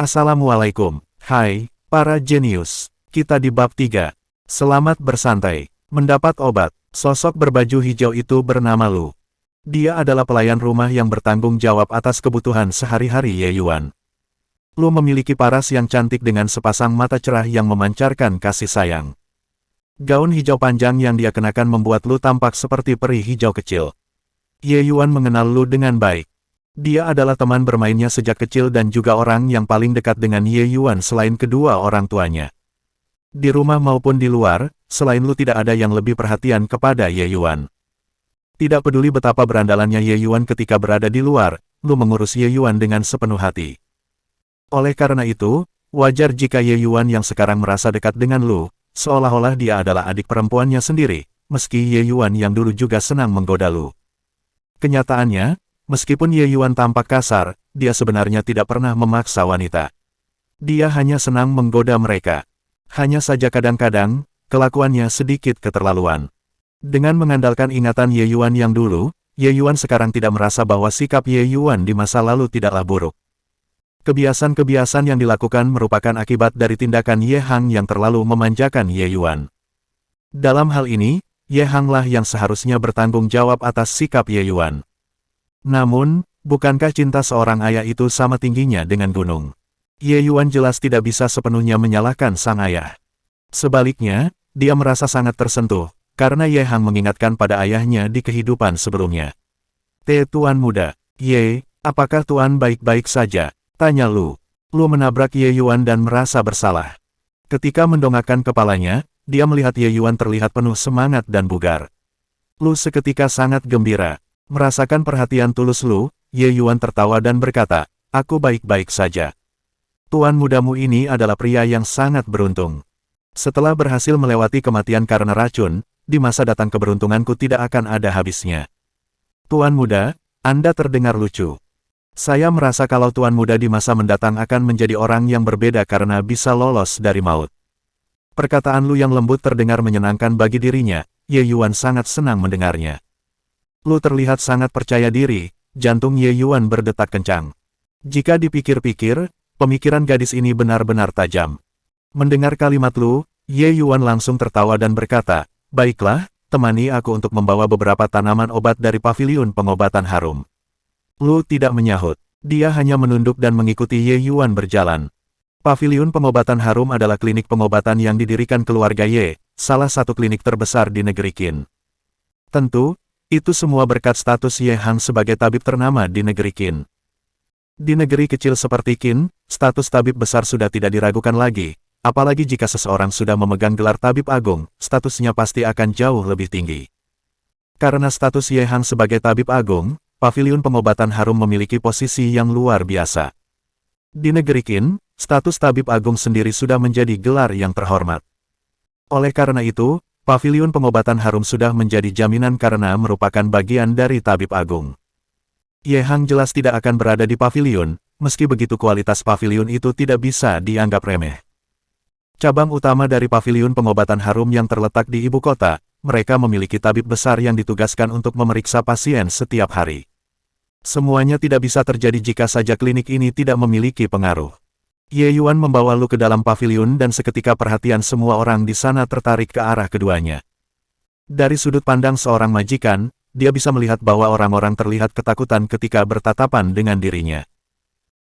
Assalamualaikum. Hai, para jenius. Kita di bab 3. Selamat bersantai. Mendapat obat. Sosok berbaju hijau itu bernama Lu. Dia adalah pelayan rumah yang bertanggung jawab atas kebutuhan sehari-hari Ye Yuan. Lu memiliki paras yang cantik dengan sepasang mata cerah yang memancarkan kasih sayang. Gaun hijau panjang yang dia kenakan membuat Lu tampak seperti peri hijau kecil. Ye Yuan mengenal Lu dengan baik. Dia adalah teman bermainnya sejak kecil dan juga orang yang paling dekat dengan Ye Yuan selain kedua orang tuanya. Di rumah maupun di luar, selain Lu tidak ada yang lebih perhatian kepada Ye Yuan. Tidak peduli betapa berandalannya Ye Yuan ketika berada di luar, Lu mengurus Ye Yuan dengan sepenuh hati. Oleh karena itu, wajar jika Ye Yuan yang sekarang merasa dekat dengan Lu, seolah-olah dia adalah adik perempuannya sendiri, meski Ye Yuan yang dulu juga senang menggoda Lu. Kenyataannya, meskipun Ye Yuan tampak kasar, dia sebenarnya tidak pernah memaksa wanita. Dia hanya senang menggoda mereka. Hanya saja kadang-kadang, kelakuannya sedikit keterlaluan. Dengan mengandalkan ingatan Ye Yuan yang dulu, Ye Yuan sekarang tidak merasa bahwa sikap Ye Yuan di masa lalu tidaklah buruk. Kebiasaan-kebiasaan yang dilakukan merupakan akibat dari tindakan Ye Hang yang terlalu memanjakan Ye Yuan. Dalam hal ini, Ye Hang lah yang seharusnya bertanggung jawab atas sikap Ye Yuan. Namun, bukankah cinta seorang ayah itu sama tingginya dengan gunung? Ye Yuan jelas tidak bisa sepenuhnya menyalahkan sang ayah. Sebaliknya, dia merasa sangat tersentuh, karena Ye Hang mengingatkan pada ayahnya di kehidupan sebelumnya. Tuan muda, Ye, apakah Tuan baik-baik saja? Tanya Lu. Lu menabrak Ye Yuan dan merasa bersalah. Ketika mendongakkan kepalanya, dia melihat Ye Yuan terlihat penuh semangat dan bugar. Lu seketika sangat gembira. Merasakan perhatian tulus Lu, Ye Yuan tertawa dan berkata, "Aku baik-baik saja. Tuan mudamu ini adalah pria yang sangat beruntung. Setelah berhasil melewati kematian karena racun, di masa datang keberuntunganku tidak akan ada habisnya." Tuan muda, Anda terdengar lucu. Saya merasa kalau Tuan muda di masa mendatang akan menjadi orang yang berbeda karena bisa lolos dari maut. Perkataan Lu yang lembut terdengar menyenangkan bagi dirinya, Ye Yuan sangat senang mendengarnya. Lu terlihat sangat percaya diri, jantung Ye Yuan berdetak kencang. Jika dipikir-pikir, pemikiran gadis ini benar-benar tajam. Mendengar kalimat Lu, Ye Yuan langsung tertawa dan berkata, "Baiklah, temani aku untuk membawa beberapa tanaman obat dari paviliun pengobatan harum." Lu tidak menyahut. Dia hanya menunduk dan mengikuti Ye Yuan berjalan. Paviliun pengobatan harum adalah klinik pengobatan yang didirikan keluarga Ye, salah satu klinik terbesar di negeri Qin. Tentu, itu semua berkat status Ye Hang sebagai tabib ternama di negeri Qin. Di negeri kecil seperti Qin, status tabib besar sudah tidak diragukan lagi, apalagi jika seseorang sudah memegang gelar tabib agung, statusnya pasti akan jauh lebih tinggi. Karena status Ye Hang sebagai tabib agung, paviliun pengobatan harum memiliki posisi yang luar biasa. Di negeri Qin, status tabib agung sendiri sudah menjadi gelar yang terhormat. Oleh karena itu, paviliun pengobatan harum sudah menjadi jaminan karena merupakan bagian dari tabib agung. Ye Hang jelas tidak akan berada di paviliun, meski begitu kualitas paviliun itu tidak bisa dianggap remeh. Cabang utama dari paviliun pengobatan harum yang terletak di ibu kota, mereka memiliki tabib besar yang ditugaskan untuk memeriksa pasien setiap hari. Semuanya tidak bisa terjadi jika saja klinik ini tidak memiliki pengaruh. Ye Yuan membawa Lu ke dalam paviliun dan seketika perhatian semua orang di sana tertarik ke arah keduanya. Dari sudut pandang seorang majikan, dia bisa melihat bahwa orang-orang terlihat ketakutan ketika bertatapan dengan dirinya.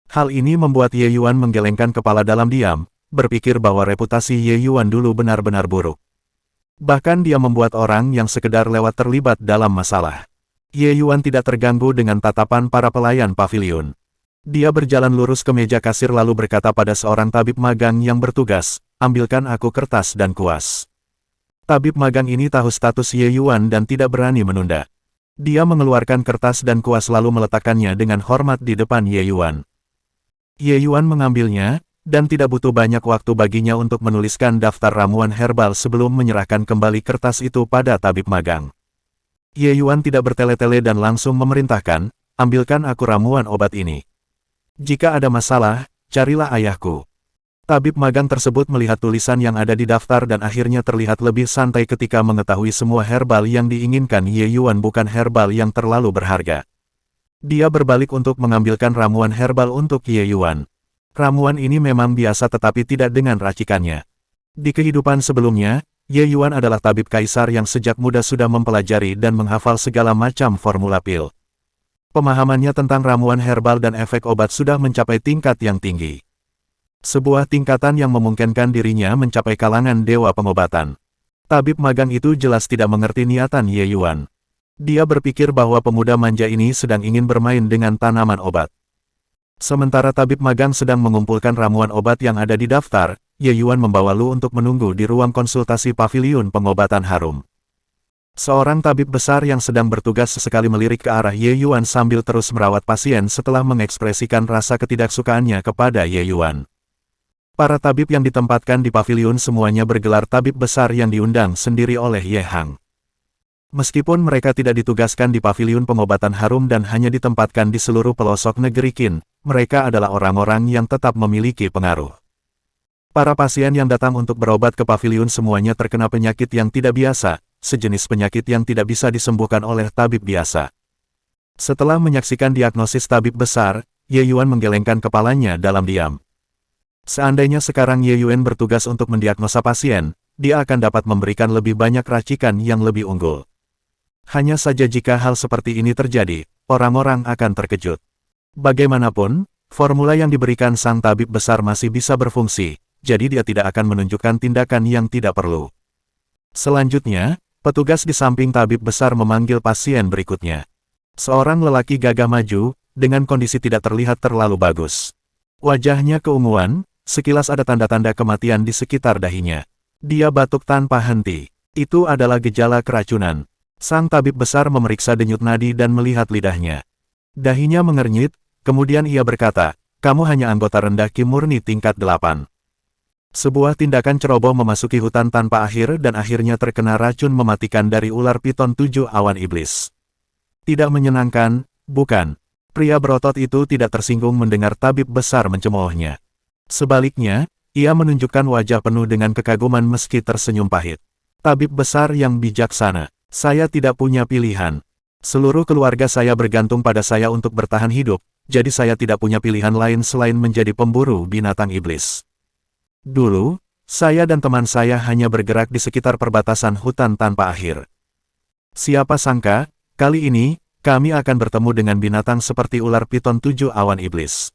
Hal ini membuat Ye Yuan menggelengkan kepala dalam diam, berpikir bahwa reputasi Ye Yuan dulu benar-benar buruk. Bahkan dia membuat orang yang sekedar lewat terlibat dalam masalah. Ye Yuan tidak terganggu dengan tatapan para pelayan paviliun. Dia berjalan lurus ke meja kasir lalu berkata pada seorang tabib magang yang bertugas, "Ambilkan aku kertas dan kuas." Tabib magang ini tahu status Ye Yuan dan tidak berani menunda. Dia mengeluarkan kertas dan kuas lalu meletakkannya dengan hormat di depan Ye Yuan. Ye Yuan mengambilnya, dan tidak butuh banyak waktu baginya untuk menuliskan daftar ramuan herbal sebelum menyerahkan kembali kertas itu pada tabib magang. Ye Yuan tidak bertele-tele dan langsung memerintahkan, "Ambilkan aku ramuan obat ini. Jika ada masalah, carilah ayahku." Tabib magang tersebut melihat tulisan yang ada di daftar dan akhirnya terlihat lebih santai ketika mengetahui semua herbal yang diinginkan Ye Yuan bukan herbal yang terlalu berharga. Dia berbalik untuk mengambilkan ramuan herbal untuk Ye Yuan. Ramuan ini memang biasa tetapi tidak dengan racikannya. Di kehidupan sebelumnya, Ye Yuan adalah tabib kaisar yang sejak muda sudah mempelajari dan menghafal segala macam formula pil. Pemahamannya tentang ramuan herbal dan efek obat sudah mencapai tingkat yang tinggi. Sebuah tingkatan yang memungkinkan dirinya mencapai kalangan dewa pengobatan. Tabib magang itu jelas tidak mengerti niatan Ye Yuan. Dia berpikir bahwa pemuda manja ini sedang ingin bermain dengan tanaman obat. Sementara tabib magang sedang mengumpulkan ramuan obat yang ada di daftar, Ye Yuan membawa Lu untuk menunggu di ruang konsultasi paviliun pengobatan harum. Seorang tabib besar yang sedang bertugas sesekali melirik ke arah Ye Yuan sambil terus merawat pasien setelah mengekspresikan rasa ketidaksukaannya kepada Ye Yuan. Para tabib yang ditempatkan di paviliun semuanya bergelar tabib besar yang diundang sendiri oleh Ye Hang. Meskipun mereka tidak ditugaskan di paviliun pengobatan harum dan hanya ditempatkan di seluruh pelosok negeri Qin, mereka adalah orang-orang yang tetap memiliki pengaruh. Para pasien yang datang untuk berobat ke paviliun semuanya terkena penyakit yang tidak biasa, sejenis penyakit yang tidak bisa disembuhkan oleh tabib biasa. Setelah menyaksikan diagnosis tabib besar, Ye Yuan menggelengkan kepalanya dalam diam. Seandainya sekarang Ye Yuan bertugas untuk mendiagnosa pasien, dia akan dapat memberikan lebih banyak racikan yang lebih unggul. Hanya saja jika hal seperti ini terjadi, orang-orang akan terkejut. Bagaimanapun, formula yang diberikan sang tabib besar masih bisa berfungsi, jadi dia tidak akan menunjukkan tindakan yang tidak perlu. Selanjutnya, petugas di samping tabib besar memanggil pasien berikutnya. Seorang lelaki gagah maju, dengan kondisi tidak terlihat terlalu bagus. Wajahnya keunguan, sekilas ada tanda-tanda kematian di sekitar dahinya. Dia batuk tanpa henti. Itu adalah gejala keracunan. Sang tabib besar memeriksa denyut nadi dan melihat lidahnya. Dahinya mengernyit, kemudian ia berkata, "Kamu hanya anggota rendah Qi murni tingkat 8. Sebuah tindakan ceroboh memasuki hutan tanpa akhir dan akhirnya terkena racun mematikan dari ular piton 7 awan iblis. Tidak menyenangkan, bukan? Pria berotot itu tidak tersinggung mendengar tabib besar mencemoohnya. Sebaliknya, ia menunjukkan wajah penuh dengan kekaguman meski tersenyum pahit. Tabib besar yang bijaksana. Saya tidak punya pilihan. Seluruh keluarga saya bergantung pada saya untuk bertahan hidup, jadi saya tidak punya pilihan lain selain menjadi pemburu binatang iblis. Dulu, saya dan teman saya hanya bergerak di sekitar perbatasan hutan tanpa akhir. Siapa sangka, kali ini, kami akan bertemu dengan binatang seperti ular piton 7 awan iblis.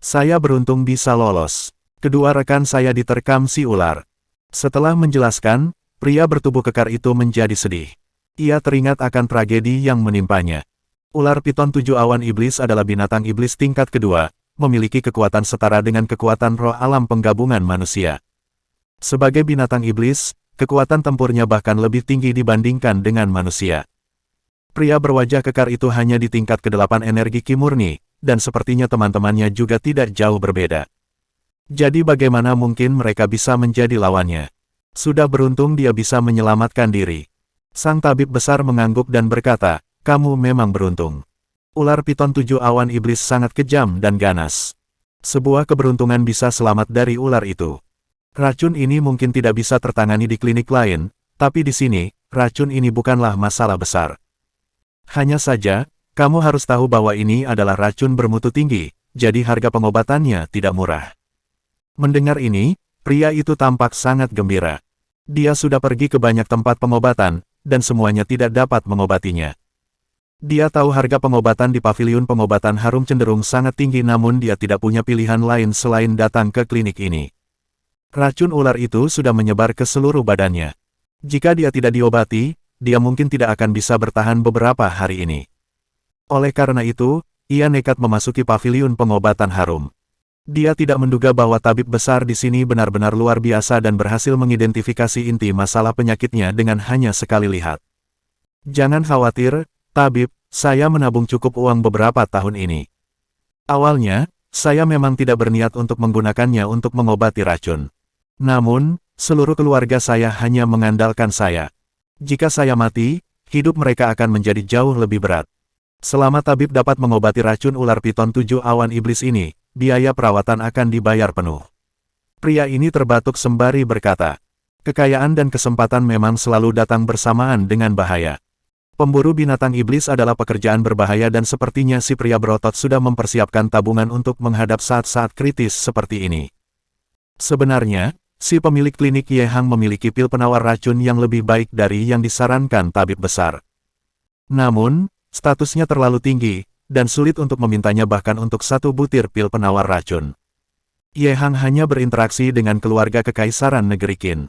Saya beruntung bisa lolos. Kedua rekan saya diterkam si ular. Setelah menjelaskan, pria bertubuh kekar itu menjadi sedih. Ia teringat akan tragedi yang menimpanya. Ular piton 7 awan iblis adalah binatang iblis tingkat kedua, memiliki kekuatan setara dengan kekuatan roh alam penggabungan manusia. Sebagai binatang iblis, kekuatan tempurnya bahkan lebih tinggi dibandingkan dengan manusia. Pria berwajah kekar itu hanya di tingkat ke-8 energi Qi murni, dan sepertinya teman-temannya juga tidak jauh berbeda. Jadi bagaimana mungkin mereka bisa menjadi lawannya? Sudah beruntung dia bisa menyelamatkan diri. Sang tabib besar mengangguk dan berkata, "Kamu memang beruntung." Ular piton 7 awan iblis sangat kejam dan ganas. Sebuah keberuntungan bisa selamat dari ular itu. Racun ini mungkin tidak bisa tertangani di klinik lain, tapi di sini, racun ini bukanlah masalah besar. Hanya saja, kamu harus tahu bahwa ini adalah racun bermutu tinggi, jadi harga pengobatannya tidak murah. Mendengar ini, pria itu tampak sangat gembira. Dia sudah pergi ke banyak tempat pengobatan, dan semuanya tidak dapat mengobatinya. Dia tahu harga pengobatan di paviliun pengobatan harum cenderung sangat tinggi namun dia tidak punya pilihan lain selain datang ke klinik ini. Racun ular itu sudah menyebar ke seluruh badannya. Jika dia tidak diobati, dia mungkin tidak akan bisa bertahan beberapa hari ini. Oleh karena itu, ia nekat memasuki paviliun pengobatan harum. Dia tidak menduga bahwa tabib besar di sini benar-benar luar biasa dan berhasil mengidentifikasi inti masalah penyakitnya dengan hanya sekali lihat. "Jangan khawatir, tabib, saya menabung cukup uang beberapa tahun ini. Awalnya, saya memang tidak berniat untuk menggunakannya untuk mengobati racun. Namun, seluruh keluarga saya hanya mengandalkan saya. Jika saya mati, hidup mereka akan menjadi jauh lebih berat. Selama tabib dapat mengobati racun ular piton 7 awan iblis ini, biaya perawatan akan dibayar penuh." Pria ini terbatuk sembari berkata, "Kekayaan dan kesempatan memang selalu datang bersamaan dengan bahaya. Pemburu binatang iblis adalah pekerjaan berbahaya dan sepertinya si pria berotot sudah mempersiapkan tabungan untuk menghadap saat-saat kritis seperti ini. Sebenarnya, si pemilik klinik Ye Hang memiliki pil penawar racun yang lebih baik dari yang disarankan tabib besar. Namun, statusnya terlalu tinggi, dan sulit untuk memintanya bahkan untuk 1 butir pil penawar racun. Ye Hang hanya berinteraksi dengan keluarga kekaisaran negeri Qin.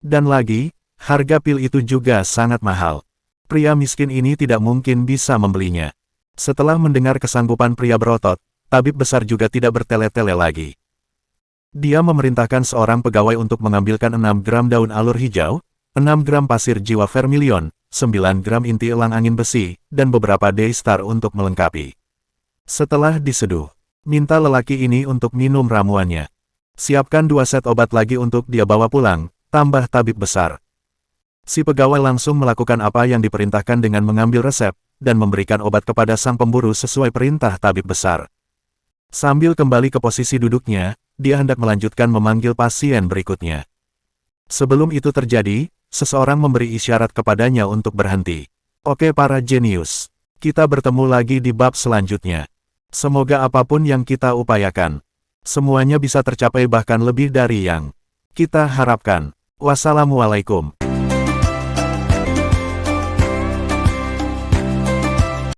Dan lagi, harga pil itu juga sangat mahal. Pria miskin ini tidak mungkin bisa membelinya. Setelah mendengar kesanggupan pria berotot, tabib besar juga tidak bertele-tele lagi. Dia memerintahkan seorang pegawai untuk mengambilkan 6 gram daun alur hijau, 6 gram pasir jiwa vermilion, 9 gram inti elang angin besi, dan beberapa daystar untuk melengkapi. Setelah diseduh, minta lelaki ini untuk minum ramuannya. Siapkan 2 set obat lagi untuk dia bawa pulang, tambah tabib besar. Si pegawai langsung melakukan apa yang diperintahkan dengan mengambil resep, dan memberikan obat kepada sang pemburu sesuai perintah tabib besar. Sambil kembali ke posisi duduknya, dia hendak melanjutkan memanggil pasien berikutnya. Sebelum itu terjadi, seseorang memberi isyarat kepadanya untuk berhenti. Oke para jenius, kita bertemu lagi di bab selanjutnya. Semoga apapun yang kita upayakan, semuanya bisa tercapai bahkan lebih dari yang kita harapkan. Wassalamualaikum.